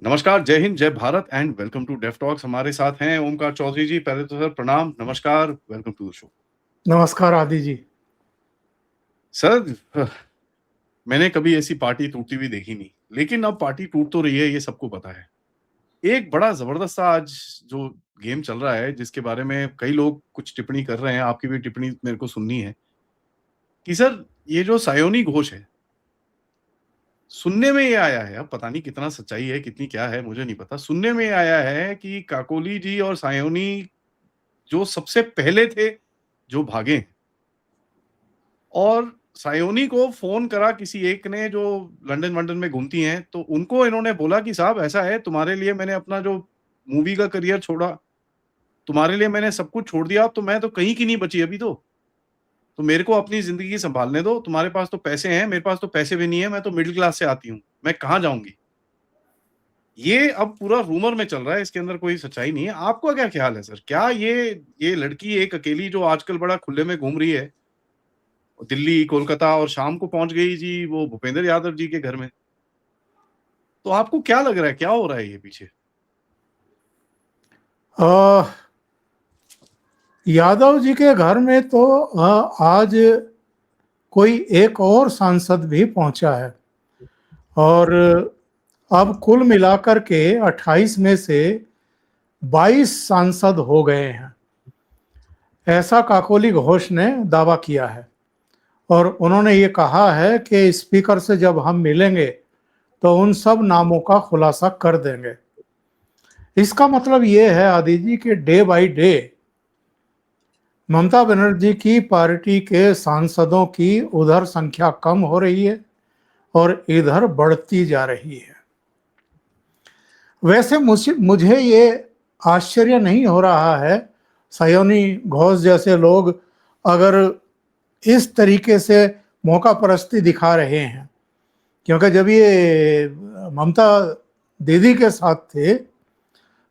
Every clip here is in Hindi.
नमस्कार, जय हिंद, जय Bharat and welcome to Deaf Talks. हमारे साथ हैं ओमकार चौधरी जी। पहले तो सर प्रणाम, नमस्कार, वेलकम टू द शो। नमस्कार आदि जी। सर, मैंने कभी ऐसी पार्टी टूटती हुई देखी नहीं, लेकिन अब पार्टी टूट तो रही है, ये सबको पता है। एक बड़ा ज़बरदस्त सा आज जो गेम चल रहा है, जिसके बारे में कई लोग कुछ टिप्पणी कर रहे हैं, आपकी भी टिप्पणी मेरे को सुननी है कि सर, ये जो सायोनी घोष है, सुनने में ये आया है, अब पता नहीं कितना सच्चाई है, कितनी क्या है, मुझे नहीं पता। सुनने में आया है कि काकोली जी और सायोनी जो सबसे पहले थे, जो भागे हैं, और सायोनी को फ़ोन करा किसी एक ने जो लंदन-वंदन में घूमती हैं, तो उनको इन्होंने बोला कि साहब ऐसा है, तुम्हारे लिए मैंने अपना जो मूवी का करियर छोड़ा, तुम्हारे लिए मैंने सब कुछ छोड़ दिया, अब तो मैं तो कहीं की नहीं बची अभी तो। तो मेरे को अपनी ज़िंदगी सँभालने दो, तुम्हारे पास तो पैसे हैं, मेरे पास तो पैसे भी नहीं है, मैं तो मिडल क्लास से आती हूँ, मैं कहाँ जाऊँगी? ये अब पूरा रूमर में चल रहा है, इसके अंदर कोई सच्चाई नहीं है। आपका क्या ख़्याल है सर? क्या ये लड़की एक अकेली जो आजकल बड़ा खुले में घूम रही है, दिल्ली, कोलकाता और शाम को पहुँच गई जी वो भूपेंद्र यादव जी के घर में। तो आपको क्या लग रहा है, क्या हो रहा है ये पीछे? अ, यादव जी के घर में तो आज कोई एक और सांसद भी पहुंचा है और अब कुल मिलाकर के 28 में से 22 सांसद हो गए हैं, ऐसा काकोली घोष ने दावा किया है। और उन्होंने ये कहा है कि स्पीकर से जब हम मिलेंगे तो उन सब नामों का खुलासा कर देंगे। इसका मतलब ये है आदि जी कि day by day Mamata Banerjee की पार्टी के सांसदों की उधर संख्या कम हो रही है और इधर बढ़ती जा रही है। वैसे मुझे ये आश्चर्य नहीं हो रहा है, सायोनी घोष जैसे लोग अगर इस तरीके से मौका परस्ती दिखा रहे हैं, क्योंकि जब ये ममता दीदी के साथ थे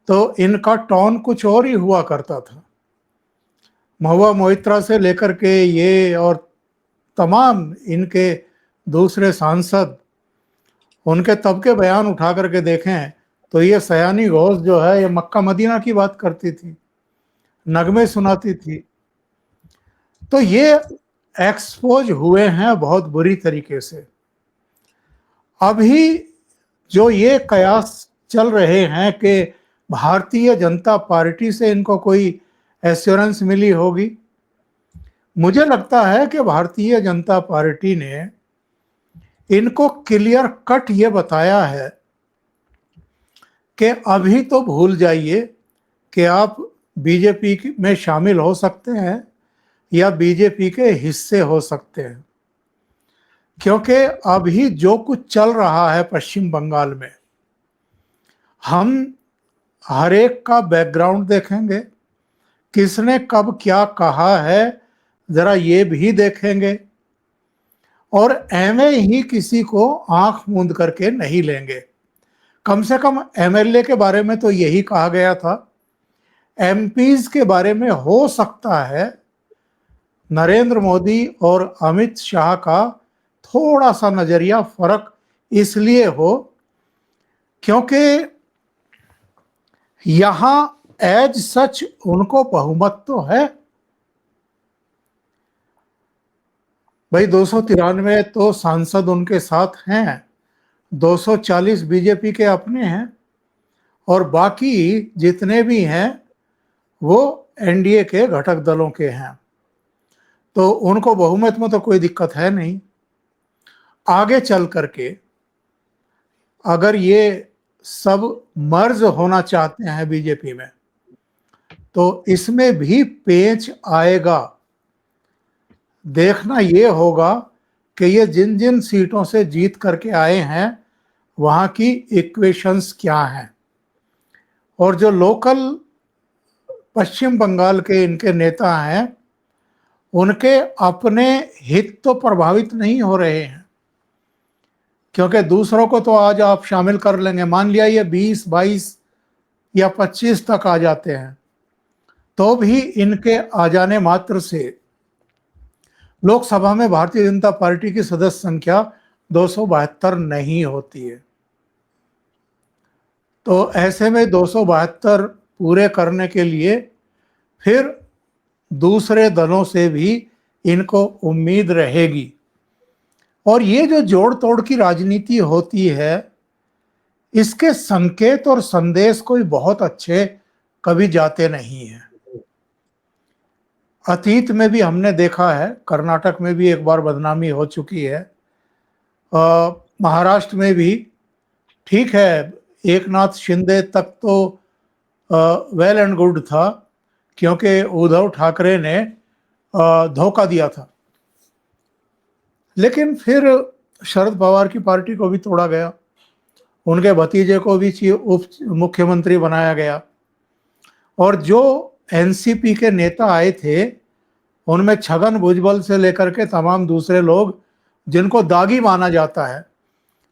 तो इनका टोन कुछ और ही हुआ करता था। महुआ मोइत्रा से लेकर के ये और तमाम इनके दूसरे सांसद, उनके तब के बयान उठा करके देखें तो ये सयानी घोष जो है ये मक्का मदीना की बात करती थी, नगमे सुनाती थी। तो ये एक्सपोज हुए हैं बहुत बुरी तरीके से। अभी जो ये कयास चल रहे हैं कि भारतीय जनता पार्टी से इनको कोई एश्योरेंस मिली होगी, मुझे लगता है कि भारतीय जनता पार्टी ने इनको क्लियर कट ये बताया है कि अभी तो भूल जाइए कि आप बीजेपी में शामिल हो सकते हैं या बीजेपी के हिस्से हो सकते हैं, क्योंकि अभी जो कुछ चल रहा है पश्चिम बंगाल में, हम हर एक का बैकग्राउंड देखेंगे, किसने कब क्या कहा है जरा ये भी देखेंगे, और एवं ही किसी को आंख मूंद करके नहीं लेंगे। कम से कम एमएलए के बारे में तो यही कहा गया था। एमपीज के बारे में हो सकता है नरेंद्र मोदी और अमित शाह का थोड़ा सा नजरिया फर्क इसलिए हो क्योंकि यहां एज सच उनको बहुमत तो है भाई। 293 तो सांसद उनके साथ हैं, 240 बीजेपी के अपने हैं और बाकी जितने भी हैं वो एनडीए के घटक दलों के हैं। तो उनको बहुमत में तो कोई दिक्कत है नहीं। आगे चल करके अगर ये सब मर्ज होना चाहते हैं बीजेपी में तो इसमें भी पेच आएगा। देखना ये होगा कि ये जिन जिन सीटों से जीत करके आए हैं वहां की इक्वेशंस क्या हैं, और जो लोकल पश्चिम बंगाल के इनके नेता हैं उनके अपने हित तो प्रभावित नहीं हो रहे हैं, क्योंकि दूसरों को तो आज आप शामिल कर लेंगे। मान लिया ये 20, 22 या 25 तक आ जाते हैं तो भी इनके आ जाने मात्र से लोकसभा में भारतीय जनता पार्टी की सदस्य संख्या 272 नहीं होती है। तो ऐसे में 272 पूरे करने के लिए फिर दूसरे दलों से भी इनको उम्मीद रहेगी। और ये जो जोड़ तोड़ की राजनीति होती है, इसके संकेत और संदेश कोई बहुत अच्छे कभी जाते नहीं हैं। अतीत में भी हमने देखा है, कर्नाटक में भी एक बार बदनामी हो चुकी है, महाराष्ट्र में भी। ठीक है, एकनाथ शिंदे तक तो वेल एंड गुड था, क्योंकि उद्धव ठाकरे ने धोखा दिया था। लेकिन फिर शरद पवार की पार्टी को भी तोड़ा गया, उनके भतीजे को भी उप मुख्यमंत्री बनाया गया, और जो एनसीपी के नेता आए थे उनमें छगन भुजबल से लेकर के तमाम दूसरे लोग जिनको दागी माना जाता है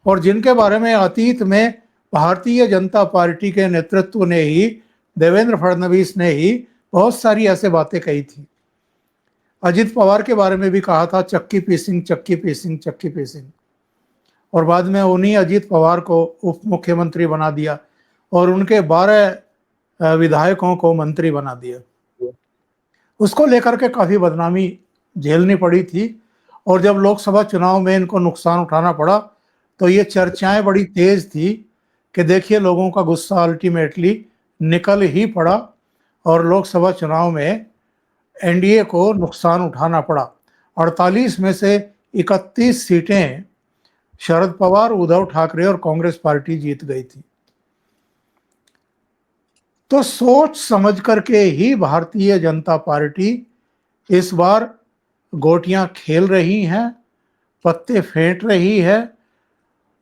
और जिनके बारे में अतीत में भारतीय जनता पार्टी के नेतृत्व ने ही, देवेंद्र फडणवीस ने ही बहुत सारी ऐसे बातें कही थी। अजित पवार के बारे में भी कहा था चक्की पीसिंग चक्की पीसिंग चक्की पीसिंग, और बाद में उन्हीं अजित पवार को उप मुख्यमंत्री बना दिया और उनके 12 विधायकों को मंत्री बना दिया। उसको लेकर के काफी बदनामी झेलनी पड़ी थी, और जब लोकसभा चुनाव में इनको नुकसान उठाना पड़ा तो ये चर्चाएं बड़ी तेज थी कि देखिए लोगों का गुस्सा अल्टीमेटली निकल ही पड़ा और लोकसभा चुनाव में एनडीए को नुकसान उठाना पड़ा। 48 में से 31 सीटें शरद पवार, उद्धव ठाकरे और कांग्रेस पार्टी जीत गई थी। तो सोच समझ करके ही भारतीय जनता पार्टी इस बार गोटियां खेल रही हैं, पत्ते फेंट रही है।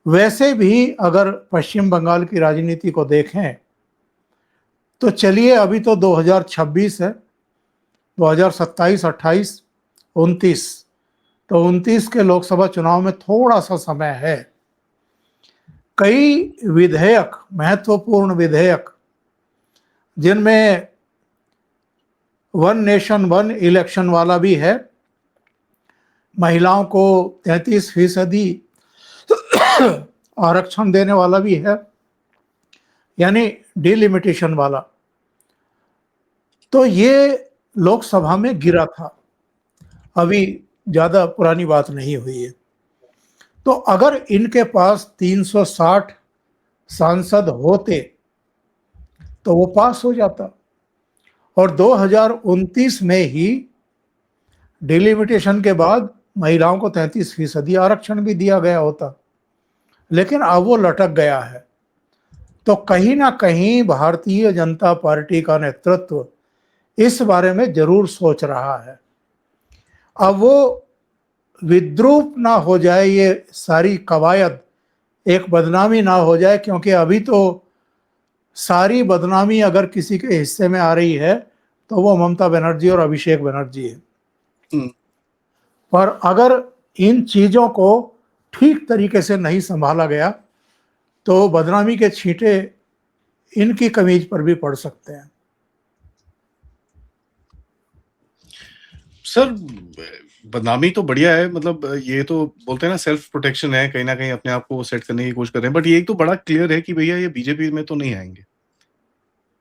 वैसे भी अगर पश्चिम बंगाल की राजनीति को देखें तो चलिए, अभी तो 2026 है, 2027, 28, 29, तो 29 के लोकसभा चुनाव में थोड़ा सा समय है। कई विधेयक, महत्वपूर्ण विधेयक, जिनमें वन नेशन वन इलेक्शन वाला भी है, महिलाओं को 33% आरक्षण देने वाला भी है, यानी डिलिमिटेशन वाला, तो ये लोकसभा में गिरा था, अभी ज्यादा पुरानी बात नहीं हुई है। तो अगर इनके पास 360 सांसद होते तो वो पास हो जाता, और 2029 में ही डिलिमिटेशन के बाद महिलाओं को 33% आरक्षण भी दिया गया होता, लेकिन अब वो लटक गया है। तो कहीं ना कहीं भारतीय जनता पार्टी का नेतृत्व इस बारे में जरूर सोच रहा है। अब वो विद्रूप ना हो जाए, ये सारी कवायद एक बदनामी ना हो जाए, क्योंकि अभी तो सारी बदनामी अगर किसी के हिस्से में आ रही है तो वो ममता बनर्जी और अभिषेक बनर्जी है। पर अगर इन चीजों को ठीक तरीके से नहीं संभाला गया तो बदनामी के छींटे इनकी कमीज पर भी पड़ सकते हैं। सर, बदनामी तो बढ़िया है, मतलब ये तो बोलते हैं ना, सेल्फ प्रोटेक्शन है, कहीं ना कहीं अपने आप को सेट करने की कोशिश कर रहे हैं, बट ये तो बड़ा क्लियर है कि भैया ये बीजेपी में तो नहीं आएंगे।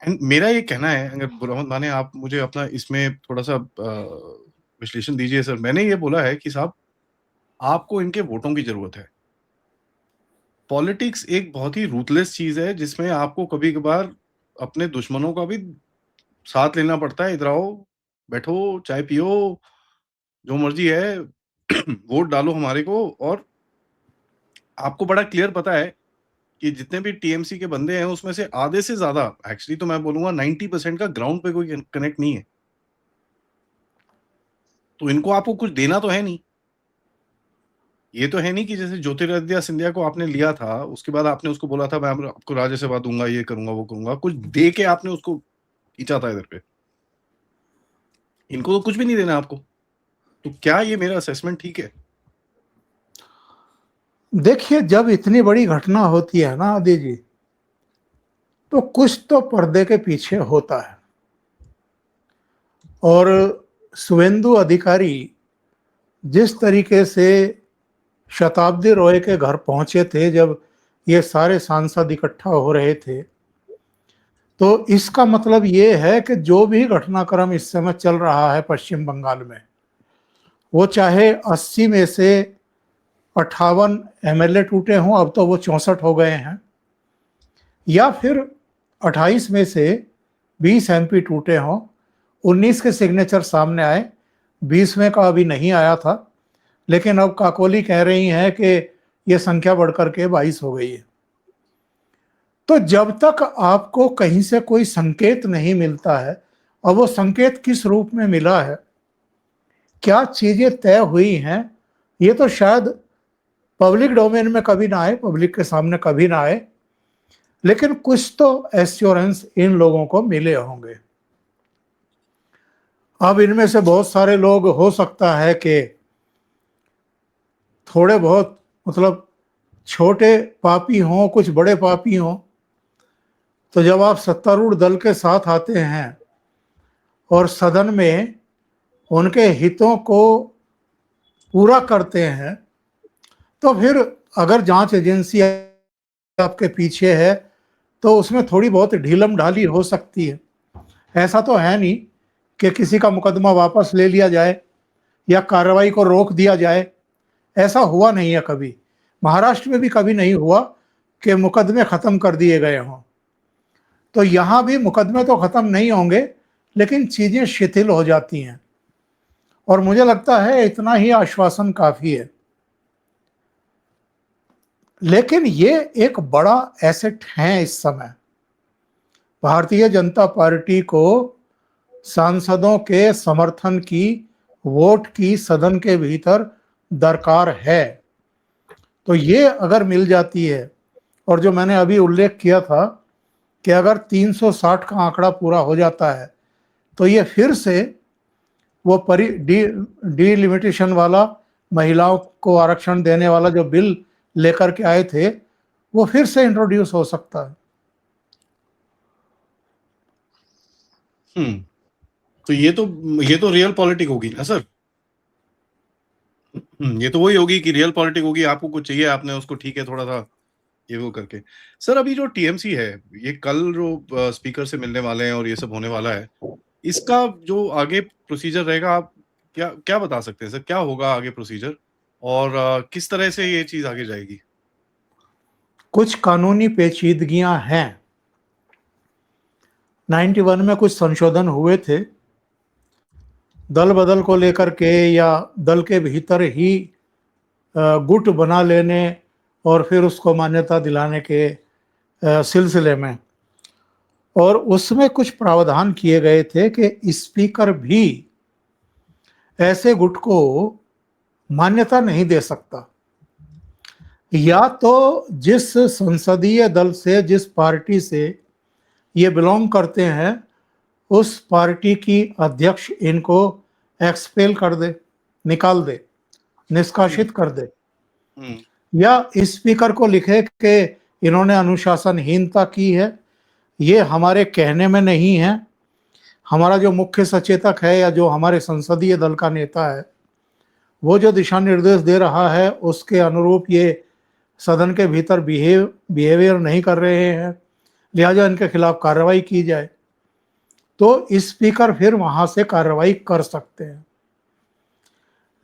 एंड मेरा ये कहना है, अगर बुरहमत माने आप मुझे अपना इसमें थोड़ा सा विश्लेषण दीजिए सर। मैंने ये बोला है कि साहब, आपको इनके वोटों की जरूरत है। पॉलिटिक्स एक बहुत ही रूथलेस चीज है, जिसमें आपको कभी कभार अपने दुश्मनों का भी साथ लेना पड़ता है। इधर आओ, बैठो, चाय पियो, जो मर्जी है, वोट डालो हमारे को। और आपको बड़ा क्लियर पता है कि जितने भी टीएमसी के बंदे हैं उसमें से आधे से ज्यादा, एक्चुअली तो मैं बोलूंगा 90% का ग्राउंड पे कोई कनेक्ट नहीं है। तो इनको आपको कुछ देना तो है नहीं। ये तो है नहीं कि जैसे ज्योतिरादित्य सिंधिया को आपने लिया था, उसके बाद आपने उसको बोला था मैं आपको राज्यसभा दूंगा, ये करूंगा, वो करूंगा, कुछ दे के आपने उसको खींचा था इधर पे। इनको तो कुछ भी नहीं देना आपको। तो क्या ये मेरा असेसमेंट ठीक है? देखिए, जब इतनी बड़ी घटना होती है ना आदि जी, तो कुछ तो पर्दे के पीछे होता है। और शुभेंदु अधिकारी जिस तरीके से शताब्दी रॉय के घर पहुंचे थे जब ये सारे सांसद इकट्ठा हो रहे थे, तो इसका मतलब ये है कि जो भी घटनाक्रम इस समय चल रहा है पश्चिम बंगाल में, वो चाहे 80 में से 58 एमएलए टूटे हों, अब तो वो 64 हो गए हैं, या फिर 28 में से 20 एमपी टूटे हों, 19 के सिग्नेचर सामने आए, 20वें का अभी नहीं आया था, लेकिन अब काकोली कह रही हैं कि ये संख्या बढ़कर के 22 हो गई है। तो जब तक आपको कहीं से कोई संकेत नहीं मिलता है, और वो संकेत किस रूप में मिला है, क्या चीजें तय हुई हैं, ये तो शायद पब्लिक डोमेन में कभी ना आए, पब्लिक के सामने कभी ना आए, लेकिन कुछ तो एश्योरेंस इन लोगों को मिले होंगे। अब इनमें से बहुत सारे लोग हो सकता है कि थोड़े बहुत मतलब छोटे पापी हों, कुछ बड़े पापी हों। तो जब आप सत्तारूढ़ दल के साथ आते हैं और सदन में उनके हितों को पूरा करते हैं, तो फिर अगर जांच एजेंसी आपके पीछे है तो उसमें थोड़ी बहुत ढीलम ढाली हो सकती है। ऐसा तो है नहीं कि किसी का मुकदमा वापस ले लिया जाए या कार्रवाई को रोक दिया जाए, ऐसा हुआ नहीं है कभी। महाराष्ट्र में भी कभी नहीं हुआ कि मुकदमे खत्म कर दिए गए हों। तो यहाँ भी मुकदमे तो खत्म नहीं होंगे, लेकिन चीजें शिथिल हो जाती हैं, और मुझे लगता है इतना ही आश्वासन काफी है। लेकिन ये एक बड़ा एसेट है इस समय। भारतीय जनता पार्टी को सांसदों के समर्थन की, वोट की सदन के भीतर दरकार है। तो ये अगर मिल जाती है, और जो मैंने अभी उल्लेख किया था कि अगर 360 का आंकड़ा पूरा हो जाता है, तो ये फिर से वो डिलिमिटेशन वाला, महिलाओं को आरक्षण देने वाला जो बिल लेकर के आए थे, वो फिर से इंट्रोड्यूस हो सकता है। तो ये तो रियल पॉलिटिक होगी ना सर। ये तो वही होगी कि रियल पॉलिटिक होगी, आपको कुछ चाहिए, आपने उसको ठीक है थोड़ा सा ये वो करके। सर अभी जो टीएमसी है, ये कल जो स्पीकर से मिलने वाले हैं और ये सब होने वाला है, इसका जो आगे प्रोसीजर रहेगा, आप क्या क्या बता सकते हैं सर, क्या होगा आगे प्रोसीजर, और किस तरह से ये चीज आगे जाएगी? कुछ कानूनी पेचीदगियां हैं। 91 में कुछ संशोधन हुए थे, दल बदल को लेकर के या दल के भीतर ही गुट बना लेने और फिर उसको मान्यता दिलाने के सिलसिले में। और उसमें कुछ प्रावधान किए गए थे कि स्पीकर भी ऐसे गुट को मान्यता नहीं दे सकता, या तो जिस संसदीय दल से, जिस पार्टी से ये बिलोंग करते हैं, उस पार्टी की अध्यक्ष इनको एक्सपेल कर दे, निकाल दे, निष्कासित कर दे, या स्पीकर को लिखे कि इन्होंने अनुशासनहीनता की है, ये हमारे कहने में नहीं है, हमारा जो मुख्य सचेतक है या जो हमारे संसदीय दल का नेता है, वो जो दिशा निर्देश दे रहा है उसके अनुरूप ये सदन के भीतर बिहेवियर नहीं कर रहे हैं, लिहाजा इनके खिलाफ कार्रवाई की जाए। तो स्पीकर फिर वहां से कार्रवाई कर सकते हैं।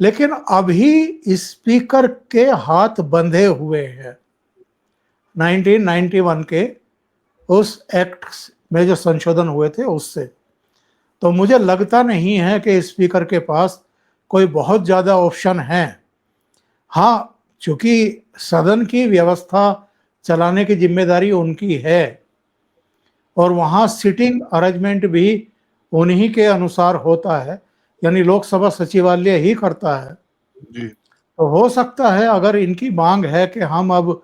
लेकिन अभी स्पीकर के हाथ बंधे हुए हैं 1991 के उस एक्ट में जो संशोधन हुए थे उससे। तो मुझे लगता नहीं है कि स्पीकर के पास कोई बहुत ज़्यादा ऑप्शन है। हाँ, चूंकि सदन की व्यवस्था चलाने की जिम्मेदारी उनकी है और वहाँ सिटिंग अरेंजमेंट भी उन्हीं के अनुसार होता है, यानी लोकसभा सचिवालय ही करता है जी। तो हो सकता है अगर इनकी मांग है कि हम अब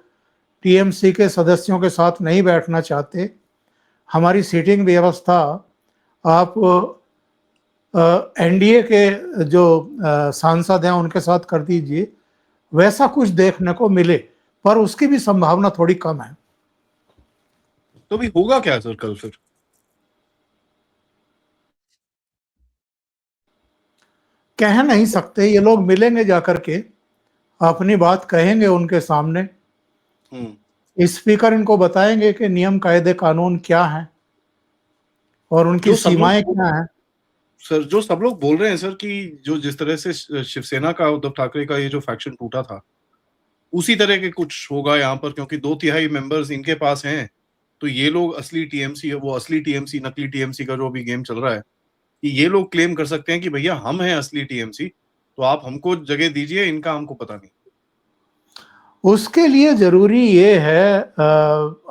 टीएमसी के सदस्यों के साथ नहीं बैठना चाहते, हमारी सीटिंग व्यवस्था आप एनडीए के जो सांसद हैं उनके साथ कर दीजिए, वैसा कुछ देखने को मिले, पर उसकी भी संभावना थोड़ी कम है। तो भी होगा क्या सर कल फिर? कह नहीं सकते, ये लोग मिलेंगे जाकर के, अपनी बात कहेंगे उनके सामने, स्पीकर इनको बताएंगे कि नियम कायदे कानून क्या हैं, और उनकी जो सब लोग सीमाएं क्या हैं। सर, जो सब लोग बोल रहे हैं सर कि जो जिस तरह से शिवसेना का उद्धव ठाकरे का ये जो फैक्शन टूटा था, उसी तरह के कुछ होगा यहाँ पर, क्योंकि 2/3 मेंबर्स इनके पास हैं। तो ये लोग असली टीएमसी है, वो असली टीएमसी, नकली टीएमसी का जो अभी गेम चल रहा है, कि ये लोग क्लेम कर सकते हैं कि भैया हम हैं असली टीएमसी, तो आप हमको जगह दीजिए, इनका हमको पता नहीं। उसके लिए जरूरी ये है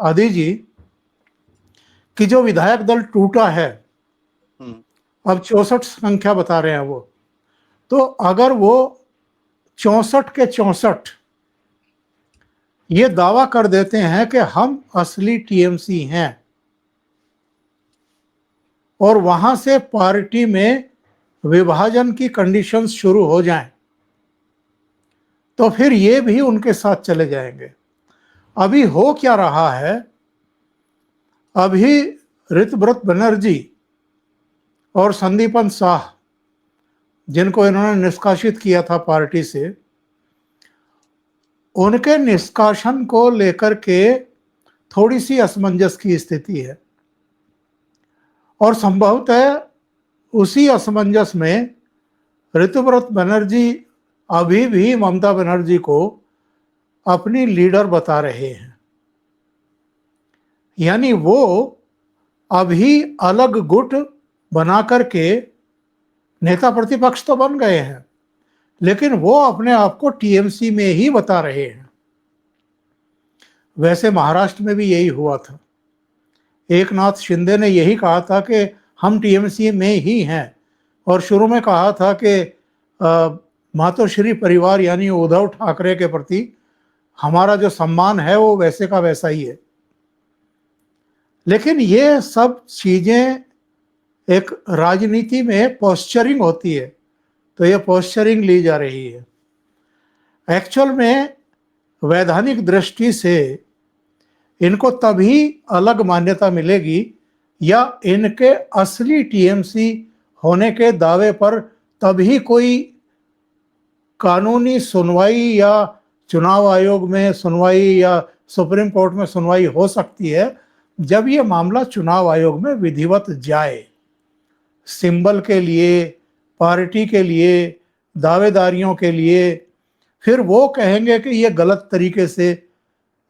आदि जी कि जो विधायक दल टूटा है, अब 64 संख्या बता रहे हैं वो, तो अगर वो 64 के 64 ये दावा कर देते हैं कि हम असली टीएमसी हैं और वहां से पार्टी में विभाजन की कंडीशंस शुरू हो जाएं, तो फिर ये भी उनके साथ चले जाएंगे। अभी हो क्या रहा है, अभी ऋतव्रत बनर्जी और संदीपन शाह, जिनको इन्होंने निष्कासित किया था पार्टी से, उनके निष्कासन को लेकर के थोड़ी सी असमंजस की स्थिति है और संभवतः उसी असमंजस में ऋतव्रत बनर्जी अभी भी ममता बनर्जी को अपनी लीडर बता रहे हैं। यानी वो अभी अलग गुट बना करके नेता प्रतिपक्ष तो बन गए हैं, लेकिन वो अपने आप को टीएमसी में ही बता रहे हैं। वैसे महाराष्ट्र में भी यही हुआ था। एकनाथ शिंदे ने यही कहा था कि हम टीएमसी में ही हैं, और शुरू में कहा था कि मातोश्री परिवार यानी उद्धव ठाकरे के प्रति हमारा जो सम्मान है वो वैसे का वैसा ही है। लेकिन ये सब चीजें एक राजनीति में पोस्चरिंग होती है, तो ये पोस्चरिंग ली जा रही है। एक्चुअल में वैधानिक दृष्टि से इनको तभी अलग मान्यता मिलेगी या इनके असली टीएमसी होने के दावे पर तभी कोई कानूनी सुनवाई या चुनाव आयोग में सुनवाई या सुप्रीम कोर्ट में सुनवाई हो सकती है, जब ये मामला चुनाव आयोग में विधिवत जाए। सिंबल के लिए, पार्टी के लिए, दावेदारियों के लिए, फिर वो कहेंगे कि ये गलत तरीके से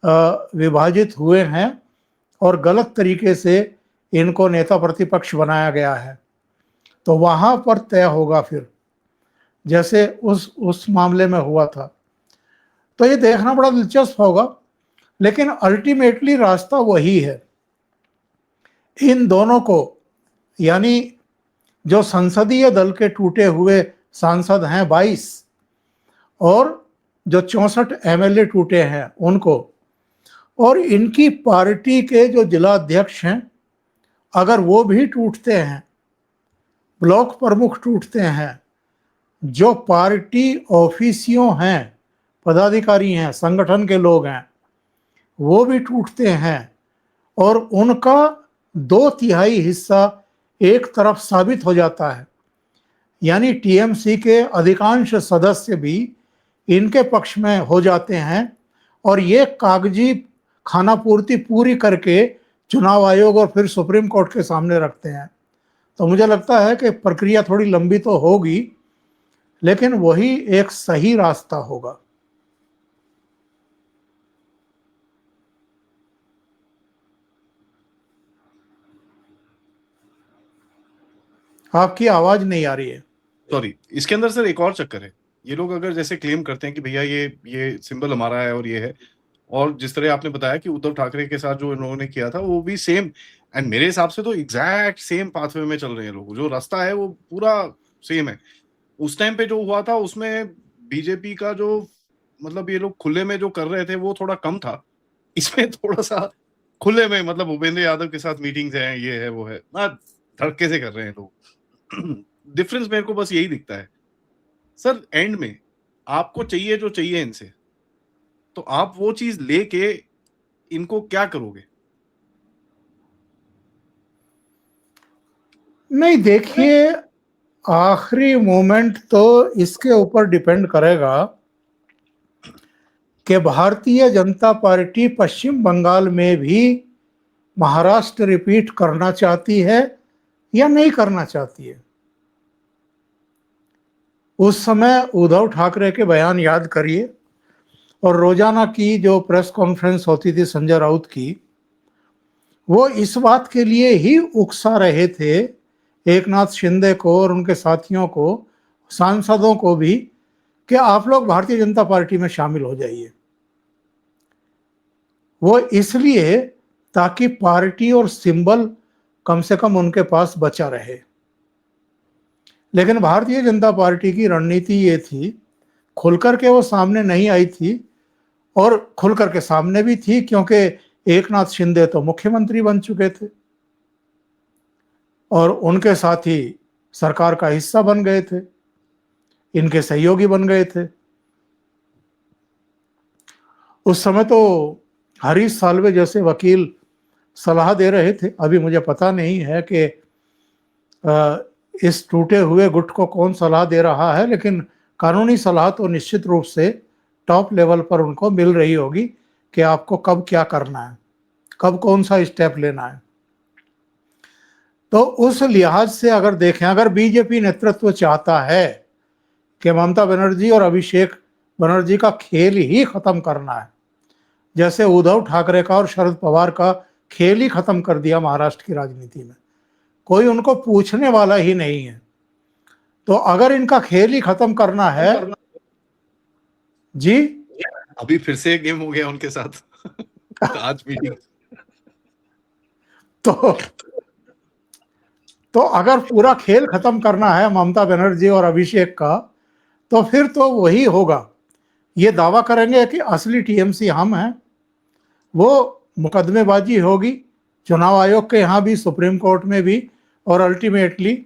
विभाजित हुए हैं और गलत तरीके से इनको नेता प्रतिपक्ष बनाया गया है, तो वहां पर तय होगा फिर, जैसे उस मामले में हुआ था। तो ये देखना बड़ा दिलचस्प होगा, लेकिन अल्टीमेटली रास्ता वही है। इन दोनों को, यानी जो संसदीय दल के टूटे हुए सांसद हैं 22 और जो 64 एमएलए टूटे हैं उनको, और इनकी पार्टी के जो जिला अध्यक्ष हैं, अगर वो भी टूटते हैं, ब्लॉक प्रमुख टूटते हैं, जो पार्टी ऑफिसियों हैं, पदाधिकारी हैं, संगठन के लोग हैं, वो भी टूटते हैं और उनका 2/3 हिस्सा एक तरफ साबित हो जाता है, यानी टीएमसी के अधिकांश सदस्य भी इनके पक्ष में हो जाते हैं और ये कागजी खानापूर्ति पूरी करके चुनाव आयोग और फिर सुप्रीम कोर्ट के सामने रखते हैं। तो मुझे लगता है कि प्रक्रिया थोड़ी लंबी तो होगी, लेकिन वही एक सही रास्ता होगा। आपकी आवाज नहीं आ रही है। सॉरी, इसके अंदर सर एक और चक्कर है। ये लोग अगर जैसे क्लेम करते हैं कि भैया ये सिंबल हमारा है और ये है, और जिस तरह आपने बताया कि उद्धव ठाकरे के साथ जो इन्होंने किया था वो भी सेम, एंड मेरे हिसाब से तो एग्जैक्ट सेम पाथवे में चल रहे हैं लोग, जो रास्ता है वो पूरा सेम है। उस टाइम पे जो हुआ था उसमें बीजेपी का जो, मतलब ये लोग खुले में जो कर रहे थे वो थोड़ा कम था, इसमें थोड़ा सा खुले में, मतलब भूपेंद्र यादव के साथ मीटिंग्स हैं, ये है वो है ना, धड़के से कर रहे हैं लोग। डिफरेंस मेरे को बस यही दिखता है सर। एंड में आपको चाहिए जो चाहिए इनसे, तो आप वो चीज लेके इनको क्या करोगे? नहीं, देखिए, आखिरी मोमेंट तो इसके ऊपर डिपेंड करेगा कि भारतीय जनता पार्टी पश्चिम बंगाल में भी महाराष्ट्र रिपीट करना चाहती है या नहीं करना चाहती है। उस समय उद्धव ठाकरे के बयान याद करिए, और रोजाना की जो प्रेस कॉन्फ्रेंस होती थी संजय राउत की, वो इस बात के लिए ही उकसा रहे थे एकनाथ शिंदे को और उनके साथियों को, सांसदों को भी, कि आप लोग भारतीय जनता पार्टी में शामिल हो जाइए। वो इसलिए ताकि पार्टी और सिंबल कम से कम उनके पास बचा रहे। लेकिन भारतीय जनता पार्टी की रणनीति ये थी, खुलकर के वो सामने नहीं आई थी, और खुलकर के सामने भी थी क्योंकि एकनाथ शिंदे तो मुख्यमंत्री बन चुके थे और उनके साथी सरकार का हिस्सा बन गए थे, इनके सहयोगी बन गए थे। उस समय तो हरीश साल्वे जैसे वकील सलाह दे रहे थे। अभी मुझे पता नहीं है कि इस टूटे हुए गुट को कौन सलाह दे रहा है, लेकिन कानूनी सलाह तो निश्चित रूप से टॉप लेवल पर उनको मिल रही होगी कि आपको कब क्या करना है, कब कौन सा स्टेप लेना है। तो उस लिहाज से अगर देखें, अगर बीजेपी नेतृत्व चाहता है कि ममता बनर्जी और अभिषेक बनर्जी का खेल ही खत्म करना है, जैसे उद्धव ठाकरे का और शरद पवार का खेल ही खत्म कर दिया महाराष्ट्र की राजनीति में, कोई उनको पूछने वाला ही नहीं है, तो अगर इनका खेल ही खत्म करना है जी। अभी फिर से गेम हो गया उनके साथ आज मीटिंग। तो अगर पूरा खेल खत्म करना है ममता बनर्जी और अभिषेक का, तो फिर तो वही होगा, ये दावा करेंगे कि असली टीएमसी हम हैं, वो मुकदमेबाजी होगी चुनाव आयोग के यहाँ भी, सुप्रीम कोर्ट में भी, और अल्टीमेटली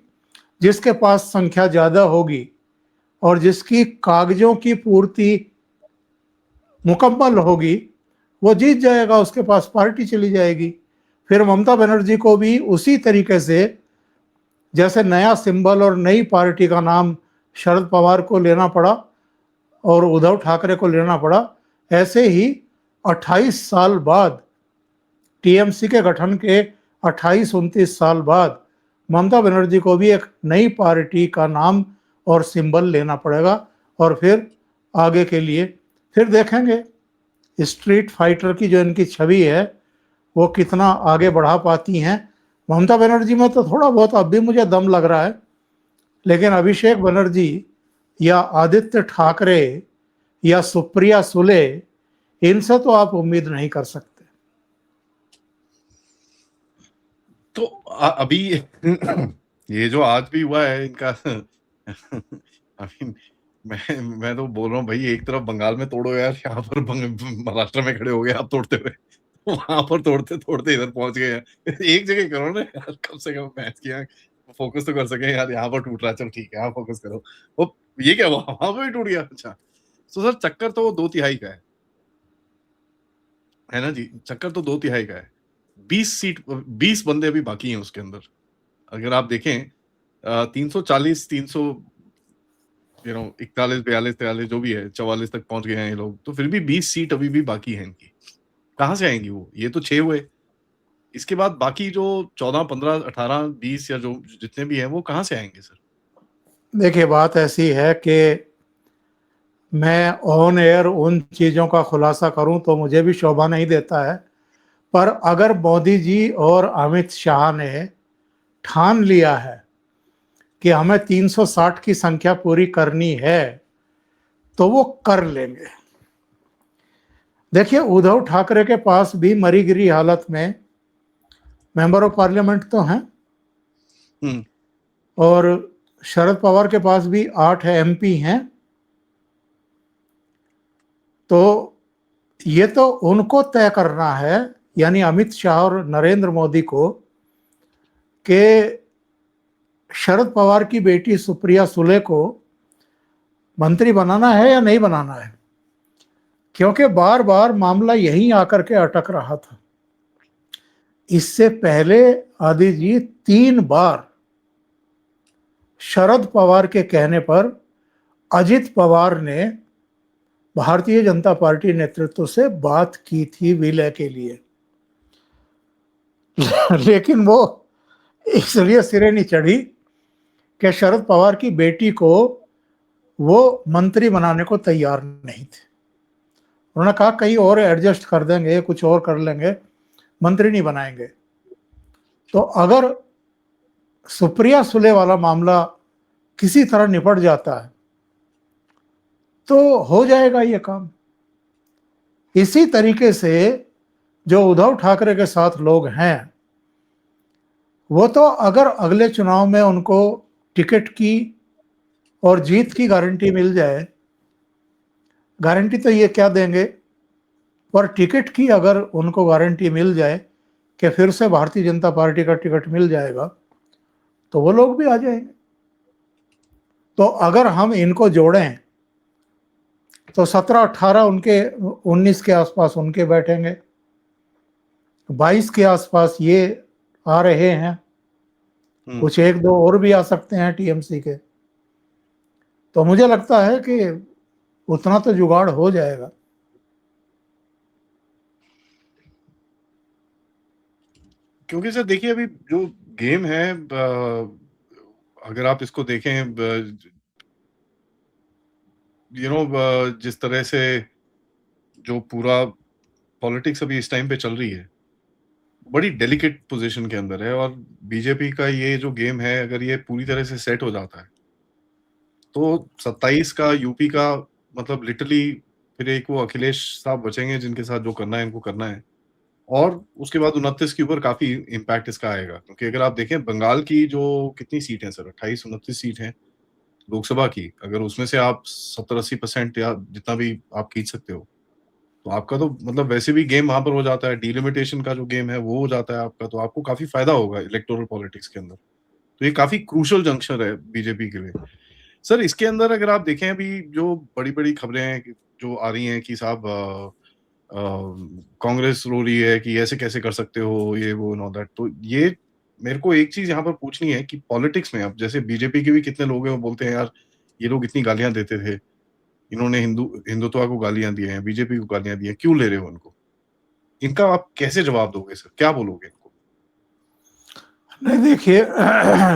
जिसके पास संख्या ज्यादा होगी और जिसकी कागजों की पूर्ति मुकम्मल होगी वो जीत जाएगा, उसके पास पार्टी चली जाएगी। फिर ममता बनर्जी को भी उसी तरीके से, जैसे नया सिंबल और नई पार्टी का नाम शरद पवार को लेना पड़ा और उद्धव ठाकरे को लेना पड़ा, ऐसे ही 28 साल बाद, टीएमसी के गठन के 28-29 साल बाद ममता बनर्जी को भी एक नई पार्टी का नाम और सिंबल लेना पड़ेगा, और फिर आगे के लिए फिर देखेंगे स्ट्रीट फाइटर की जो इनकी छवि है वो कितना आगे बढ़ा पाती हैं। ममता बनर्जी में तो थोड़ा बहुत अब भी मुझे दम लग रहा है, लेकिन अभिषेक बनर्जी या आदित्य ठाकरे या सुप्रिया सुले, इनसे तो आप उम्मीद नहीं कर सकते। तो अभी ये जो आज भी हुआ है इनका अभी मैं तो बोल रहा हूँ भाई, एक तरफ बंगाल में तोड़ो यार, यहाँ पर महाराष्ट्र में खड़े हो गए आप तोड़ते हुए, वहां पर तोड़ते तोड़ते इधर पहुंच गए हैं। एक जगह करो ना यार, कम से कम मैच किया फोकस तो कर सके यार। यहाँ पर टूट रहा है, चल ठीक है यहाँ फोकस करो। वो ये क्या हुआ, वहां पर भी टूट गया? अच्छा, तो सर चक्कर तो 2/3 का है ना जी, चक्कर तो 2/3 का है। 20 बंदे अभी बाकी हैं उसके अंदर। अगर आप देखें 340 300 41 42 43 जो भी है, 44 तक पहुंच गए हैं ये लोग, तो फिर भी 20 सीट अभी भी बाकी है इनकी। कहां से आएंगी वो? ये तो 6 हुए, इसके बाद बाकी जो 14 15 18 20 या जो जितने भी हैं वो कहां से आएंगे सर? देखिए बात ऐसी है कि मैं ऑन एयर उन चीज़ों का खुलासा करूं तो मुझे भी शोभा नहीं देता है, पर अगर मोदी जी और अमित शाह ने ठान लिया है कि हमें 360 की संख्या पूरी करनी है तो वो कर लेंगे। देखिए उद्धव ठाकरे के पास भी मरी गिरी हालत में मेंबर ऑफ पार्लियामेंट तो हैं, और शरद पवार के पास भी 8 एमपी हैं, तो ये तो उनको तय करना है, यानी अमित शाह और नरेंद्र मोदी को, कि शरद पवार की बेटी सुप्रिया सुले को मंत्री बनाना है या नहीं बनाना है, क्योंकि बार बार मामला यहीं आकर के अटक रहा था। इससे पहले आदि जी 3 बार शरद पवार के कहने पर अजित पवार ने भारतीय जनता पार्टी नेतृत्व से बात की थी विलय के लिए, लेकिन वो इसलिए सिरे नहीं चढ़ी कि शरद पवार की बेटी को वो मंत्री बनाने को तैयार नहीं थे। उन्होंने कहा कहीं और एडजस्ट कर देंगे, कुछ और कर लेंगे, मंत्री नहीं बनाएंगे। तो अगर सुप्रिया सुले वाला मामला किसी तरह निपट जाता है तो हो जाएगा ये काम। इसी तरीके से जो उद्धव ठाकरे के साथ लोग हैं, वो तो अगर अगले चुनाव में उनको टिकट की और जीत की गारंटी मिल जाए, गारंटी तो ये क्या देंगे, पर टिकट की अगर उनको गारंटी मिल जाए कि फिर से भारतीय जनता पार्टी का टिकट मिल जाएगा, तो वो लोग भी आ जाएंगे। तो अगर हम इनको जोड़ें तो 17-18 उनके, 19 के आसपास उनके बैठेंगे, 22 के आसपास ये आ रहे हैं, कुछ एक दो और भी आ सकते हैं टीएमसी के। तो मुझे लगता है कि उतना तो जुगाड़ हो जाएगा। क्योंकि सर देखिए अभी जो गेम है, अगर आप इसको देखें, जिस तरह से जो पूरा पॉलिटिक्स अभी इस टाइम पे चल रही है, बड़ी डेलिकेट पोजीशन के अंदर है। और बीजेपी का ये जो गेम है, अगर ये पूरी तरह से सेट हो जाता है तो 27 का यूपी का मतलब लिटरली फिर एक वो अखिलेश साहब बचेंगे जिनके साथ जो करना है इनको करना है। और उसके बाद 29 के ऊपर काफी इम्पैक्ट इसका आएगा, क्योंकि अगर आप देखें बंगाल की जो कितनी सीट है सर, 28-29 सीट है लोकसभा की, अगर उसमें से आप 70-80% या जितना भी आप खींच सकते हो, तो आपका तो मतलब वैसे भी गेम वहां पर हो जाता है। डिलिमिटेशन का जो गेम है वो हो जाता है आपका, तो आपको काफी फायदा होगा इलेक्टोरल पॉलिटिक्स के अंदर। तो ये काफी क्रूशल जंक्शन है बीजेपी के लिए। सर इसके अंदर अगर आप देखें अभी जो बड़ी-बड़ी खबरें हैं जो आ रही हैं कि साहब कांग्रेस रो रही है कि ऐसे कैसे कर सकते हो, ये वो एंड ऑल दैट। तो ये मेरे को एक चीज़ यहाँ पर पूछनी है कि पॉलिटिक्स में अब जैसे बीजेपी के भी कितने लोग हैं वो बोलते हैं यार ये लोग इतनी गालियाँ देते थे, इन्होंने हिंदुत्व को गालियाँ दी हैं, बीजेपी को गालियाँ दी हैं, क्यों ले रहे हो उनको? इनका आप कैसे जवाब दोगे सर? क्या बोलोगे इनको? नहीं देखिए,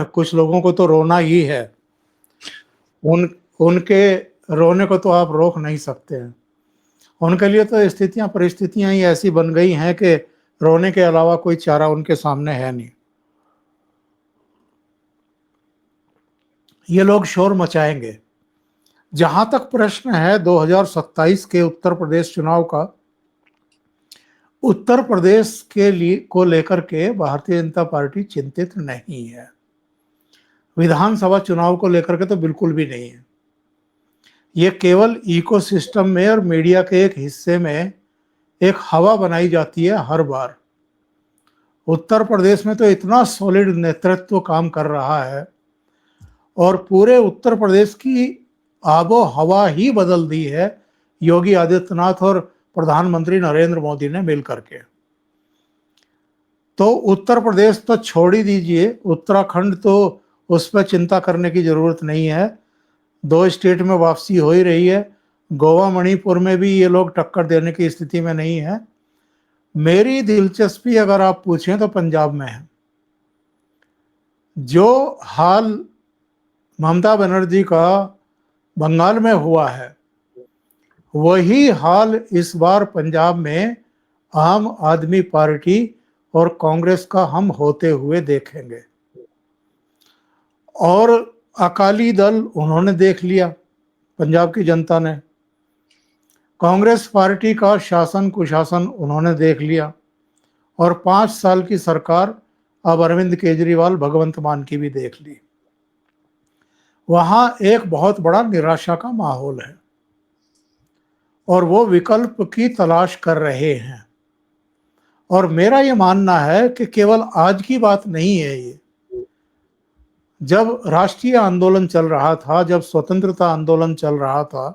कुछ लोगों को तो रोना ही है, उनके रोने को तो आप रोक नहीं सकते हैं। उनके लिए तो स्थितियां परिस्थितियां ही ऐसी बन गई हैं कि रोने के अलावा कोई चारा उनके सामने है नहीं। ये लोग शोर मचाएंगे। जहां तक प्रश्न है 2027 के उत्तर प्रदेश चुनाव का, उत्तर प्रदेश के लिए को लेकर के भारतीय जनता पार्टी चिंतित नहीं है। विधानसभा चुनाव को लेकर के तो बिल्कुल भी नहीं है। ये केवल इकोसिस्टम में और मीडिया के एक हिस्से में एक हवा बनाई जाती है हर बार। उत्तर प्रदेश में तो इतना सॉलिड नेतृत्व काम कर रहा है और पूरे उत्तर प्रदेश की आबो हवा ही बदल दी है योगी आदित्यनाथ और प्रधानमंत्री नरेंद्र मोदी ने मिलकर के। तो उत्तर प्रदेश तो छोड़ ही दीजिए, उत्तराखंड तो उस पर चिंता करने की जरूरत नहीं है, 2 स्टेट में वापसी हो ही रही है। गोवा मणिपुर में भी ये लोग टक्कर देने की स्थिति में नहीं है। मेरी दिलचस्पी अगर आप पूछें तो पंजाब में है। जो हाल ममता बनर्जी का बंगाल में हुआ है, वही हाल इस बार पंजाब में आम आदमी पार्टी और कांग्रेस का हम होते हुए देखेंगे। और अकाली दल उन्होंने देख लिया, पंजाब की जनता ने। कांग्रेस पार्टी का शासन कुशासन उन्होंने देख लिया और 5 साल की सरकार अब अरविंद केजरीवाल भगवंत मान की भी देख ली। वहां एक बहुत बड़ा निराशा का माहौल है और वो विकल्प की तलाश कर रहे हैं। और मेरा ये मानना है कि केवल आज की बात नहीं है ये। जब राष्ट्रीय आंदोलन चल रहा था, जब स्वतंत्रता आंदोलन चल रहा था,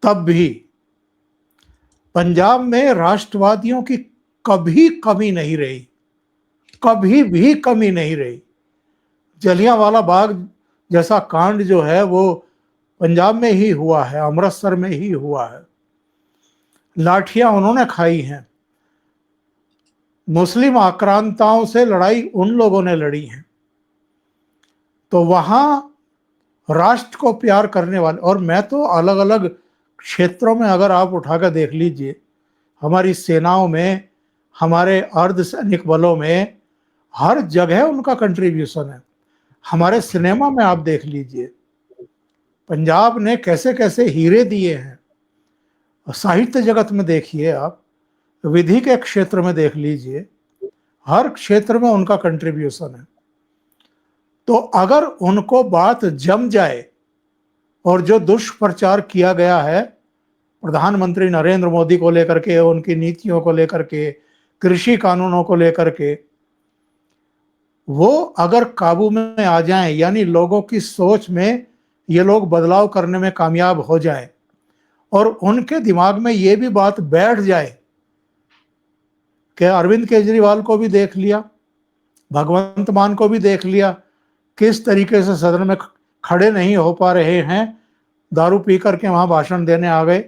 तब भी पंजाब में राष्ट्रवादियों की कभी कमी नहीं रही, कभी भी कमी नहीं रही। जलियांवाला बाग जैसा कांड जो है वो पंजाब में ही हुआ है, अमृतसर में ही हुआ है। लाठियां उन्होंने खाई हैं। मुस्लिम आक्रांताओं से लड़ाई उन लोगों ने लड़ी है। तो वहां राष्ट्र को प्यार करने वाले, और मैं तो अलग अलग क्षेत्रों में अगर आप उठाकर देख लीजिए, हमारी सेनाओं में, हमारे अर्धसैनिक बलों में, हर जगह उनका कंट्रीब्यूशन है। हमारे सिनेमा में आप देख लीजिए, पंजाब ने कैसे कैसे हीरे दिए हैं। साहित्य जगत में देखिए आप, विधि के क्षेत्र में देख लीजिए, हर क्षेत्र में उनका कंट्रीब्यूशन है। तो अगर उनको बात जम जाए और जो दुष्प्रचार किया गया है प्रधानमंत्री नरेंद्र मोदी को लेकर के, उनकी नीतियों को लेकर के, कृषि कानूनों को लेकर के, वो अगर काबू में आ जाएं, यानी लोगों की सोच में ये लोग बदलाव करने में कामयाब हो जाएं और उनके दिमाग में ये भी बात बैठ जाए कि अरविंद केजरीवाल को भी देख लिया, भगवंत मान को भी देख लिया, किस तरीके से सदन में खड़े नहीं हो पा रहे हैं, दारू पी करके वहां भाषण देने आ गए।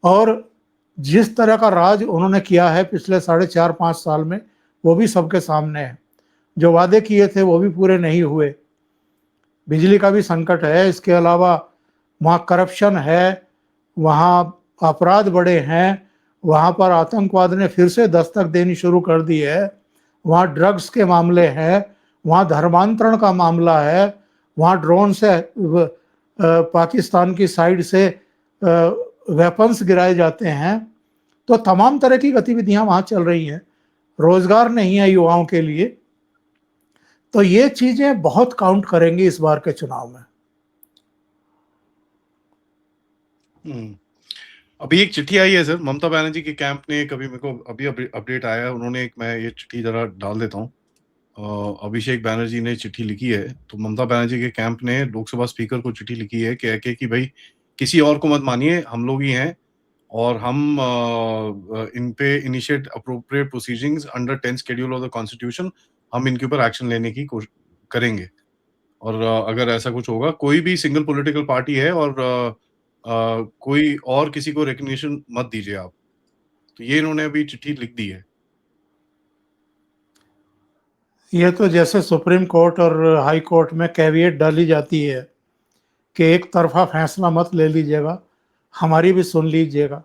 और जिस तरह का राज उन्होंने किया है पिछले 4.5-5 साल में, वो भी सबके सामने है। जो वादे किए थे वो भी पूरे नहीं हुए। बिजली का भी संकट है, इसके अलावा वहाँ करप्शन है, वहाँ अपराध बढ़े हैं, वहाँ पर आतंकवाद ने फिर से दस्तक देनी शुरू कर दी है, वहाँ ड्रग्स के मामले हैं, वहाँ धर्मांतरण का मामला है, वहाँ ड्रोन से पाकिस्तान की साइड से वेपन्स गिराए जाते हैं। तो तमाम तरह की गतिविधियां वहां चल रही हैं, रोजगार नहीं है युवाओं के लिए। तो ये चीजें बहुत काउंट करेंगी इस बार के चुनाव में। अभी एक चिट्ठी आई है सर, ममता बनर्जी के कैंप ने, कभी मेरे को अभी अपडेट आया है, उन्होंने एक, मैं ये चिट्ठी जरा डाल देता हूँ। अभिषेक बैनर्जी ने चिट्ठी लिखी है, तो ममता बनर्जी के कैंप ने लोकसभा स्पीकर को चिट्ठी लिखी है कह के कि भाई किसी और को मत मानिए, हम लोग ही हैं और हम इन पे initiate appropriate proceedings under 10th schedule of the constitution, हम इनके ऊपर एक्शन लेने की कोशिश करेंगे। और अगर ऐसा कुछ होगा, कोई भी सिंगल पॉलिटिकल पार्टी है और कोई और किसी को रिकग्निशन मत दीजिए आप। तो ये इन्होंने अभी चिट्ठी लिख दी है। ये तो जैसे सुप्रीम कोर्ट और हाई कोर्ट में कैविएट डाली जाती है कि एक तरफा फैसला मत ले लीजिएगा, हमारी भी सुन लीजिएगा।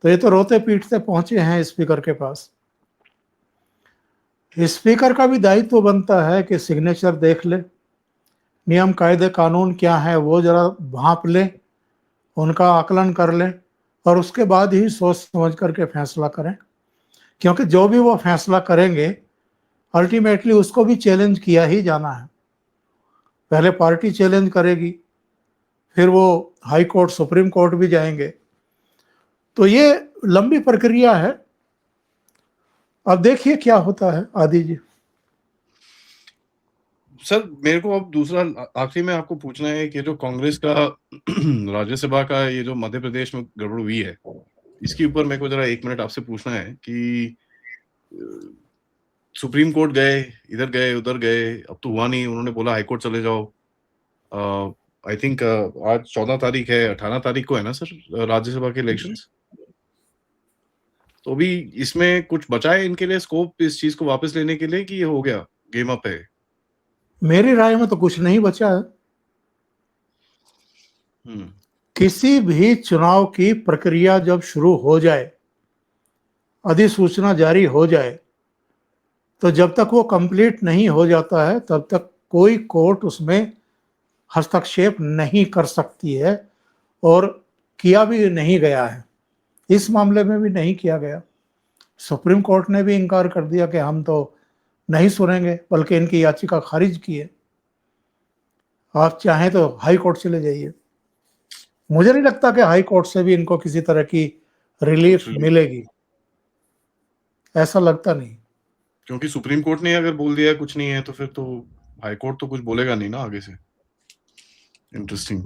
तो ये तो रोते पीटते पहुंचे हैं स्पीकर के पास। स्पीकर का भी दायित्व बनता है कि सिग्नेचर देख ले, नियम कायदे कानून क्या है वो जरा भांप ले, उनका आकलन कर ले और उसके बाद ही सोच समझ करके फैसला करें। क्योंकि जो भी वो फैसला करेंगे अल्टीमेटली उसको भी चैलेंज किया ही जाना है। पहले पार्टी चैलेंज करेगी, फिर वो हाई कोर्ट सुप्रीम कोर्ट भी जाएंगे। तो ये लंबी प्रक्रिया है। अब देखिए क्या होता है। आदि जी सर, मेरे को अब दूसरा आखिरी में आपको पूछना है कि जो कांग्रेस का राज्यसभा का ये जो मध्य प्रदेश में गड़बड़ हुई है, इसके ऊपर मेरे को जरा 1 मिनट आपसे पूछना है कि सुप्रीम कोर्ट गए, इधर गए, उधर गए, अब तो हुआ नहीं, उन्होंने बोला हाई कोर्ट चले जाओ। आई थिंक आज 14 तारीख है, 18 तारीख को है ना सर राज्यसभा के इलेक्शंस। तो अभी इसमें कुछ बचा है इनके लिए स्कोप इस चीज को वापस लेने के लिए, कि ये हो गया, गेम अप है? मेरी राय में तो कुछ नहीं बचा है। किसी भी चुनाव की प्रक्रिया जब शुरू हो जाए, अधिसूचना जारी हो जाए, तो जब तक वो कंप्लीट नहीं हो जाता है तब तक कोई कोर्ट उसमें हस्तक्षेप नहीं कर सकती है और किया भी नहीं गया है। इस मामले में भी नहीं किया गया। सुप्रीम कोर्ट ने भी इनकार कर दिया कि हम तो नहीं सुनेंगे, बल्कि इनकी याचिका खारिज की है। आप चाहें तो हाई कोर्ट चले जाइए। मुझे नहीं लगता कि हाई कोर्ट से भी इनको किसी तरह की रिलीफ मिलेगी, ऐसा लगता नहीं। क्योंकि सुप्रीम कोर्ट ने अगर बोल दिया कुछ नहीं है तो फिर तो हाई कोर्ट तो कुछ बोलेगा नहीं ना आगे से। इंटरेस्टिंग।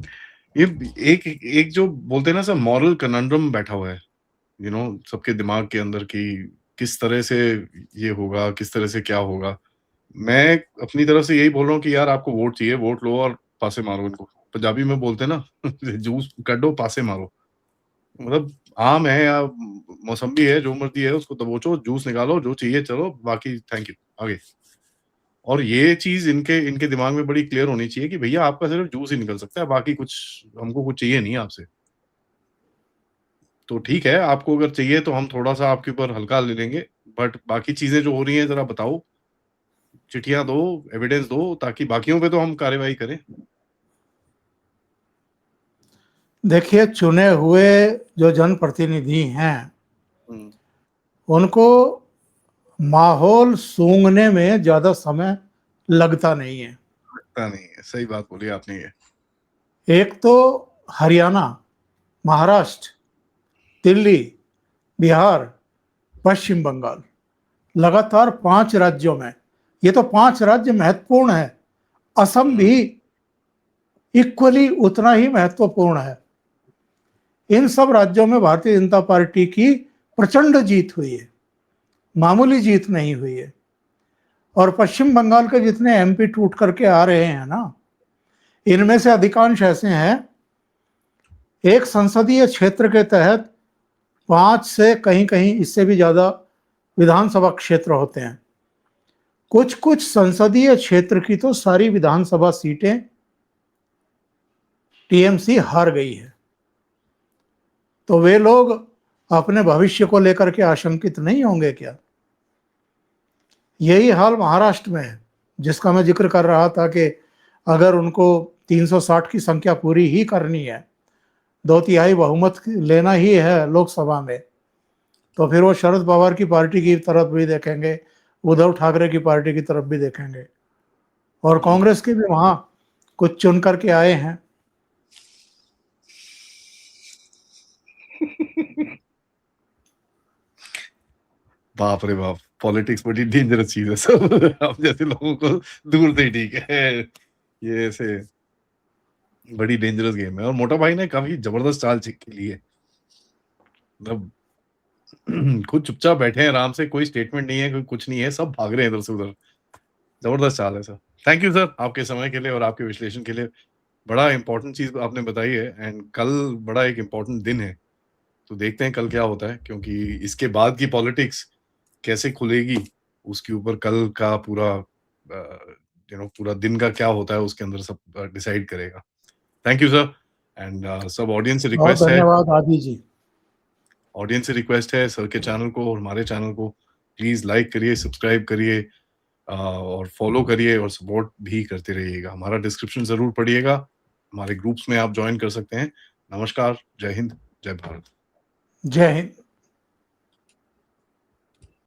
ये एक जो बोलते हैं ना सर, मॉरल कनंड्रम बैठा हुआ है, सबके दिमाग के अंदर की किस तरह से ये होगा, किस तरह से क्या होगा। मैं अपनी तरफ से यही बोल रहा हूँ कि यार आपको वोट चाहिए, वोट लो और पासे मारो इनको। पंजाबी में बोलते हैं ना जूस कड्डो पासे मारो। मतलब आम है या मौसम्बी है, जो मर्जी है उसको दबोचो, जूस निकालो, जो चाहिए चलो, बाकी थैंक यू, आगे। और ये चीज इनके दिमाग में बड़ी क्लियर होनी चाहिए कि भैया आपका सिर्फ जूस ही निकल सकता है, बाकी कुछ हमको कुछ चाहिए नहीं आपसे। तो ठीक है, आपको अगर चाहिए तो हम थोड़ा सा आपके ऊपर हल्का ले लेंगे, बट बाकी चीजें जो हो रही हैं जरा बताओ, चिट्ठियां दो, एविडेंस दो, ताकि बाकियों पे तो हम कार्यवाही करें। देखिए, चुने हुए जो जनप्रतिनिधि हैं उनको माहौल सूंघने में ज्यादा समय लगता नहीं है। लगता नहीं है, सही बात बोली आपने। ये एक तो हरियाणा, महाराष्ट्र, दिल्ली, बिहार, पश्चिम बंगाल, लगातार 5 राज्यों में, ये तो 5 राज्य महत्वपूर्ण है। असम भी इक्वली उतना ही महत्वपूर्ण है। इन सब राज्यों में भारतीय जनता पार्टी की प्रचंड जीत हुई है, मामूली जीत नहीं हुई है। और पश्चिम बंगाल के जितने एमपी टूट करके आ रहे हैं ना, इनमें से अधिकांश ऐसे हैं, एक संसदीय क्षेत्र के तहत 5 से कहीं कहीं इससे भी ज्यादा विधानसभा क्षेत्र होते हैं। कुछ कुछ संसदीय क्षेत्र की तो सारी विधानसभा सीटें टीएमसी हार गई है। तो वे लोग अपने भविष्य को लेकर के आशंकित नहीं होंगे क्या? यही हाल महाराष्ट्र में है, जिसका मैं जिक्र कर रहा था कि अगर उनको 360 की संख्या पूरी ही करनी है, 2/3 बहुमत लेना ही है लोकसभा में, तो फिर वो शरद पवार की पार्टी की तरफ भी देखेंगे, उद्धव ठाकरे की पार्टी की तरफ भी देखेंगे, और कांग्रेस के भी वहां कुछ चुन करके आए हैं। बाप रे बाप, पॉलिटिक्स बड़ी डेंजरस चीज है सब। हम जैसे लोगों को दूर से ही ठीक है, ये ऐसे बड़ी डेंजरस गेम है। और मोटा भाई ने काफी जबरदस्त चाल खेली है, मतलब खुद चुपचाप बैठे हैं आराम से, कोई स्टेटमेंट नहीं है, कोई कुछ नहीं है, सब भाग रहे हैं इधर से उधर। जबरदस्त चाल है सर। थैंक यू सर आपके समय के लिए और आपके विश्लेषण के लिए। बड़ा इंपॉर्टेंट चीज आपने बताई है, एंड कल बड़ा एक इंपॉर्टेंट दिन है, तो देखते हैं कल क्या होता है, क्योंकि इसके बाद की पॉलिटिक्स कैसे खुलेगी उसके ऊपर कल का पूरा पूरा दिन का क्या होता है उसके अंदर सब डिसाइड करेगा। Thank you sir. एंड सब ऑडियंस से बहुत रिक्वेस्ट है, धन्यवाद आदि जी। सर के चैनल को और हमारे चैनल को प्लीज लाइक करिए, सब्सक्राइब करिए, और फॉलो करिए और सपोर्ट भी करते रहिएगा। हमारा डिस्क्रिप्शन जरूर पढ़िएगा, हमारे ग्रुप्स में आप ज्वाइन कर सकते हैं। नमस्कार, जय हिंद, जय भारत। जय हिंद।